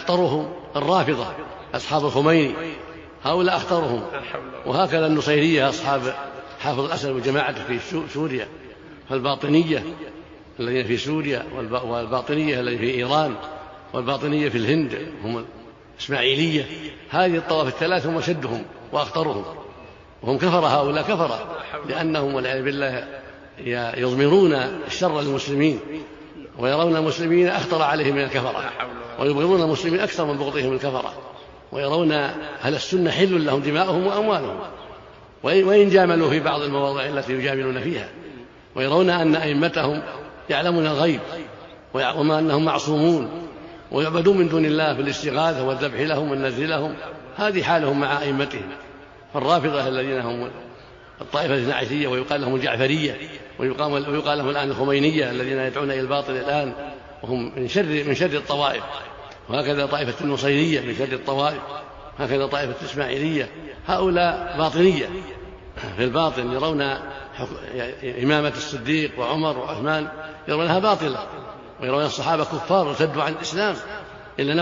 أخطرهم الرافضة أصحاب الخميني، هؤلاء أخطرهم. وهكذا النصيرية أصحاب حافظ الأسد وجماعته في سوريا، فالباطنية الذين في سوريا، والباطنية الذين في إيران، والباطنية في الهند هم الإسماعيلية. هذه الطوائف الثلاث هم أشدهم وأخطرهم، وهم كفر، هؤلاء كفر، لأنهم والعياذ بالله يضمرون الشر للمسلمين، ويرون المسلمين أخطر عليهم من الكفرة، ويبغضون المسلمين أكثر من بغضهم الكفرة، ويرون أهل السنة حل لهم دماؤهم وأموالهم، وإن جاملوا في بعض المواضع التي يجاملون فيها، ويرون أن أئمتهم يعلمون الغيب، وما أنهم معصومون ويعبدون من دون الله بالاستغاثة والذبح لهم والنذر لهم. هذه حالهم مع أئمتهم. فالرافضة الذين هم الطائفة الإثناعشرية ويقال لهم الجعفرية، ويقال لهم الآن الخمينية الذين يدعون إلى الباطل الآن، وهم من شر الطوائف. وهكذا طائفة النصيرية من شر الطوائف، هكذا طائفة الإسماعيلية. هؤلاء باطنية في الباطن، يرون إمامة الصديق وعمر وعثمان يرونها باطلة، ويرون الصحابة كفار ارتدوا عن الإسلام إلا